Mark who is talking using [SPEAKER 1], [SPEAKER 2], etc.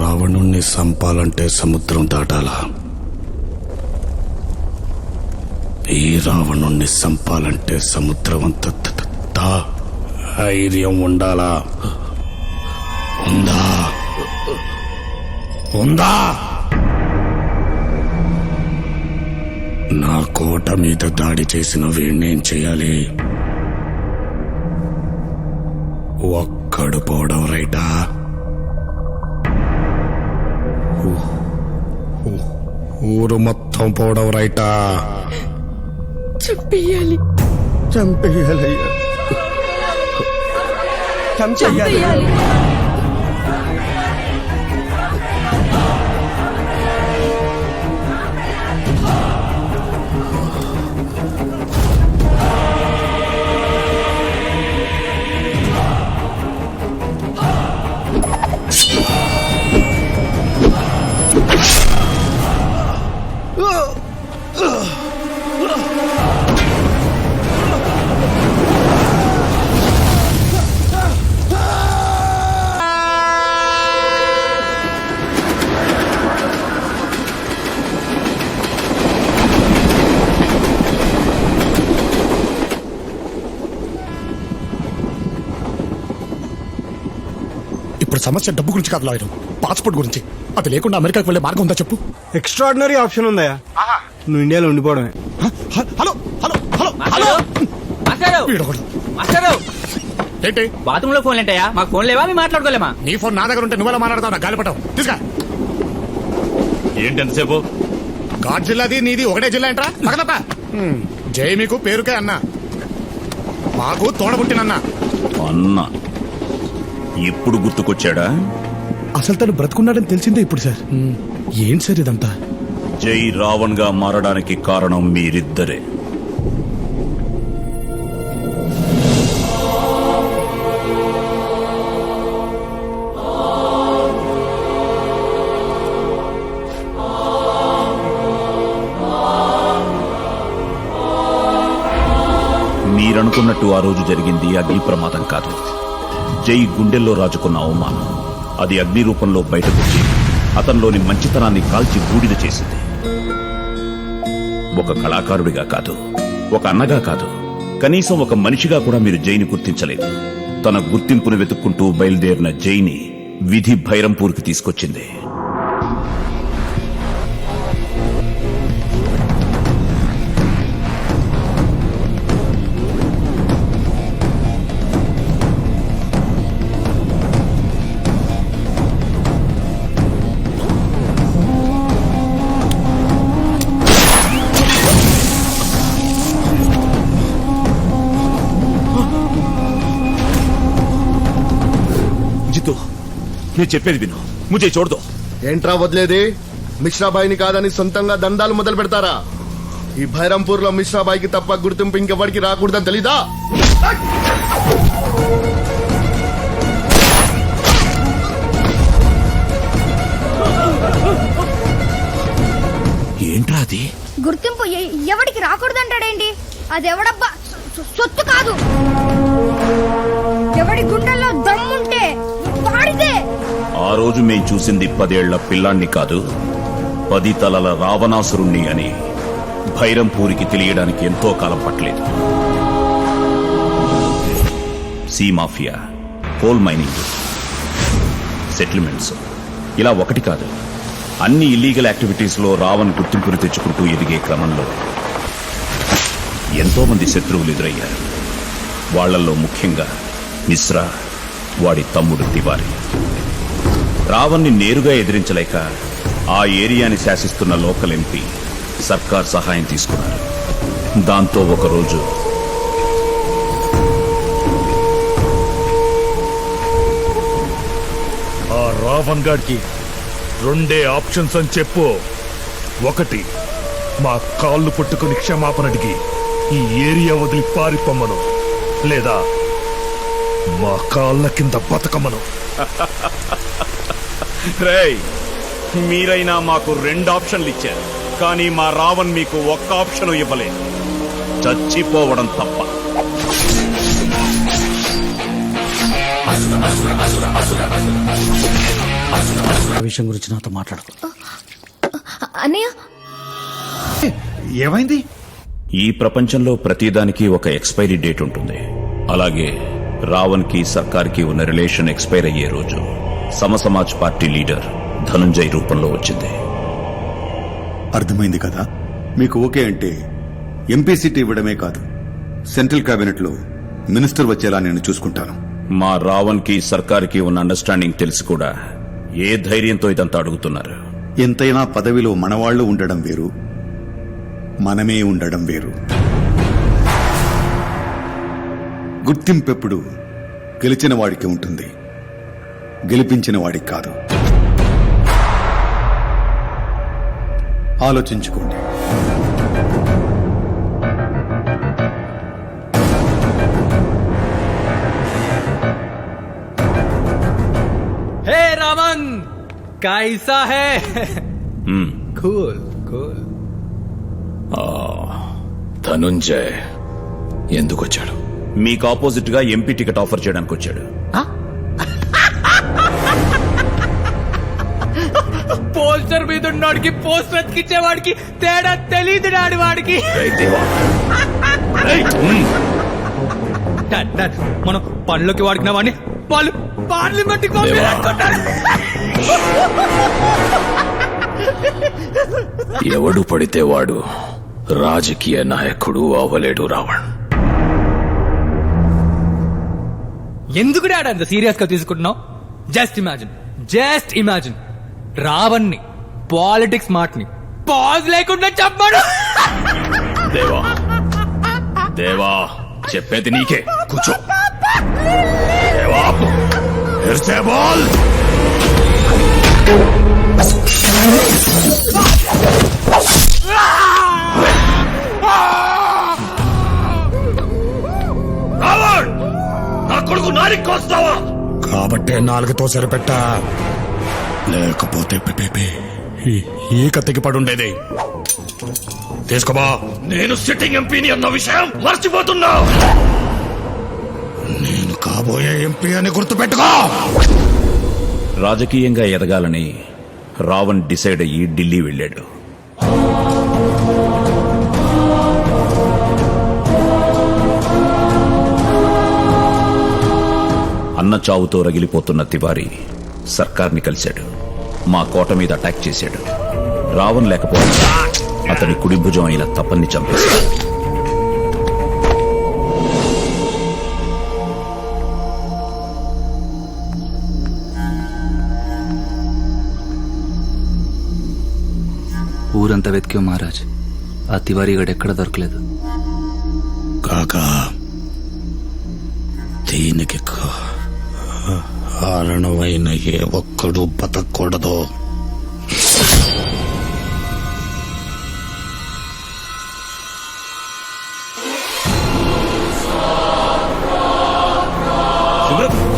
[SPEAKER 1] రావణుణ్ణి సంపాలంటే సముద్రం దాటాలా, ఈ రావణుణ్ణి సంపాలంటే సముద్రం అంత ధైర్యం ఉండాలా? ఉందా? ఉందా? నా కోట మీద దాడి చేసిన వీణ్ణేం చేయాలి? ఒక్కడు పోవడం రైటా? ఊరు మొత్తం పోవడం రైటా?
[SPEAKER 2] చంపేయాలి.
[SPEAKER 3] చంపేయాలయ్యా, చంపేయాలి.
[SPEAKER 1] ఇప్పుడు సమస్య డబ్బు గురించి కాదు లాయరు, పాస్పోర్ట్ గురించి. అది లేకుండా అమెరికాకి వెళ్లే మార్గం ఉందా చెప్పు?
[SPEAKER 3] ఎక్స్ట్రాడినరీ ఆప్షన్ ఉందయ్యా, నువ్వు ఇండియాలో ఉండిపోవడమే.
[SPEAKER 1] హలో హలో హలో హలో, ఏంటి
[SPEAKER 4] బాత్రూమ్ లో ఫోన్ ఏంటయ్యా? మాకు ఫోన్ లేవా? మేము మాట్లాడుకోలేమా?
[SPEAKER 1] నీ ఫోన్ నా దగ్గర ఉంటే నువ్వెలా మాట్లాడతావు? నా గాలిపటం తీసుకా.
[SPEAKER 5] ఏంటి ఎంతసేపు?
[SPEAKER 1] ఘాట్ జిల్లాది నీది ఒకటే జిల్లా ఏంట్రా? పక్కనప్ప జై మీకు పేరుకే అన్నా, మాకు తోడబుట్టినన్నా.
[SPEAKER 5] అన్నా ఇప్పుడు గుర్తుకొచ్చాడా?
[SPEAKER 1] అసలు తను బ్రతుకున్నాడని తెలిసిందే ఇప్పుడు సార్. ఏంటి సార్ ఇదంతా?
[SPEAKER 5] జై రావణ్ గా మారడానికి కారణం మీరిద్దరే. మీరనుకున్నట్టు ఆ రోజు జరిగింది అగ్ని ప్రమాదం కాదు. జై గుండెల్లో రాజుకున్న అవమానం. అది అగ్ని రూపంలో బయటకొచ్చి అతనిలోని మంచితనాన్ని కాల్చి బూడిద చేసింది. ఒక కళాకారుడిగా కాదు, ఒక అన్నగా కాదు, కనీసం ఒక మనిషిగా కూడా మీరు జైని గుర్తించలేదు. తన గుర్తింపును వెతుక్కుంటూ బయలుదేరిన జైని విధి భైరంపూర్కి తీసుకొచ్చింది. జితు, నేను చెప్పేది విను. ముజే చూడదు.
[SPEAKER 2] ఏంట్రా వదిలేది? మిశ్రాబాయిని కాదని సొంతంగా దందాలు మొదలు పెడతారా? ఈ భైరంపూర్ లో మిశ్రాబాయికి తప్ప గుర్తింపు ఇంకెవరికి రాకూడదని తెలీదా?
[SPEAKER 5] ఏంట్రా అది?
[SPEAKER 6] గుర్తింపు ఎవడికి రాకూడదంటాడేంటి? అది ఎవడబ్బా సొత్తు కాదు. ఎవడి గుండెల్లో దమ్ముంటే వాడితే.
[SPEAKER 5] ఆ రోజు మేం చూసింది 10 ఏళ్ల పిల్లాన్ని కాదు, 10 తలల రావణాసురుణ్ణి అని భైరంపూరికి తెలియడానికి ఎంతో కాలం పట్టలేదు. సీ మాఫియా, కోల్ మైనింగ్, సెటిల్మెంట్స్, ఇలా ఒకటి కాదు, అన్ని ఇల్లీగల్ యాక్టివిటీస్ లో రావణ్ గుర్తింపును తెచ్చుకుంటూ ఎదిగే క్రమంలో ఎంతో మంది శత్రువులు ఎదురయ్యారు. వాళ్లలో ముఖ్యంగా మిశ్రా, వాడి తమ్ముడు తివారి. రావణ్ణి నేరుగా ఎదిరించలేక ఆ ఏరియాని శాసిస్తున్న లోకల్ ఎంపీ సర్కార్ సహాయం తీసుకున్నారు. దాంతో ఒకరోజు
[SPEAKER 7] ఆ రావణ్ గాడికి 2 ఆప్షన్స్ అని చెప్పు. 1, మా కాళ్ళు పట్టుకుని క్షమాపణడికి ఈ ఏరియా వదిలి పారిపోమ్మను, లేదా మా కాళ్ళ కింద బతకమ్మను.
[SPEAKER 5] రేయ్, మీరైనా మాకు 2 ఆప్షన్లు ఇచ్చారు, కానీ మా రావణ్ మీకు 1 ఆప్షన్ ఇవ్వలేదు. చచ్చిపోవడం తప్ప.
[SPEAKER 8] విషయం గురించి నాతో మాట్లాడుకో.
[SPEAKER 6] అన్నయ్య,
[SPEAKER 8] ఏమైంది?
[SPEAKER 5] ఈ ప్రపంచంలో ప్రతిదానికి ఒక ఎక్స్పైరీ డేట్ ఉంటుంది. అలాగే రావణ్ కి సర్కార్ కి ఉన్న రిలేషన్ ఎక్స్పైర్ అయ్యే రోజు సమసమాజ్ పార్టీ లీడర్ ధనుంజయ్ రూపంలో వచ్చింది.
[SPEAKER 9] అర్థమైంది కదా? మీకు ఓకే అంటే ఎంపీ సీట్ ఇవ్వడమే కాదు, సెంట్రల్ కేబినెట్ లో మినిస్టర్ వచ్చేలా నేను చూసుకుంటాను.
[SPEAKER 5] మా రావణ్ కి సర్కార్ కి ఉన్న అండర్స్టాండింగ్ తెలిసి కూడా ఏ ధైర్యంతో ఇదంతా అడుగుతున్నారు?
[SPEAKER 9] ఎంతైనా పదవిలో మనవాళ్లు ఉండడం వేరు, మనమే ఉండడం వేరు. గుర్తింపెప్పుడు గెలిచిన వాడికి ఉంటుంది, గెలిపించిన వాడికి కాదు. ఆలోచించుకోండి.
[SPEAKER 4] हे रावण, कैसा है? Cool cool.
[SPEAKER 5] ధనుంజయ్ ఎందుకు వచ్చాడు? మీకు ఆపోజిట్ గా ఎంపీ టికెట్ ఆఫర్ చేయడానికి వచ్చాడు.
[SPEAKER 4] పోస్టర్ మీద ఉన్నవాడికి పోస్టర్ అతికిచ్చేవాడికి తేడా తెలియదు నాడు వాడికి. మనం పనులకి వాడికిన వాడిని వాళ్ళు పార్లమెంట్కి పంపించారు.
[SPEAKER 5] ఎవడు పడితే వాడు రాజకీయ నాయకుడు అవ్వలేడు రావణ్.
[SPEAKER 4] ఎందుకు డాడ్ అంత సీరియస్ గా తీసుకుంటున్నావు? జస్ట్ ఇమాజిన్ రావణ్ణి, పాలిటిక్స్ మాటని పాజ్ లేకుండా చెప్పాడు.
[SPEAKER 5] దేవా దేవా, చెప్పేది నీకే. కూర్చో. దేవా, ఫిర్సే బోల్. రావణ్, నా కొడుకు నారికి కోస్తావా?
[SPEAKER 1] కాబట్టే 4తో సరిపెట్టా, లేకపోతే ఈ కత్తికి పడుండేది. తీసుకోబా.
[SPEAKER 7] నేను సిట్టింగ్ ఎంపీని అన్న విషయం మర్చిపోతున్నావు.
[SPEAKER 1] నేను కాబోయే ఎంపీ అని గుర్తుపెట్టుకో.
[SPEAKER 5] రాజకీయంగా ఎదగాలని రావణ్ డిసైడ్ అయ్యి ఢిల్లీ వెళ్ళాడు. అన్న చావుతో రగిలిపోతున్న తివారీ సర్కార్ని కలిశాడు. మా కోట మీద అటాక్ చేశాడు. రావణ్ లేకపోతే అతని కుడి భుజం అయిన తపన్ని చంపేశాడు.
[SPEAKER 8] ఊరంతా వెతికాం మహారాజ్, ఆ తివారీ గడు ఎక్కడ దొరకలేదు.
[SPEAKER 1] కాకా దీనికి కారణమైన ఏ ఒక్కడు బతకూడదు.
[SPEAKER 5] శుభ్రం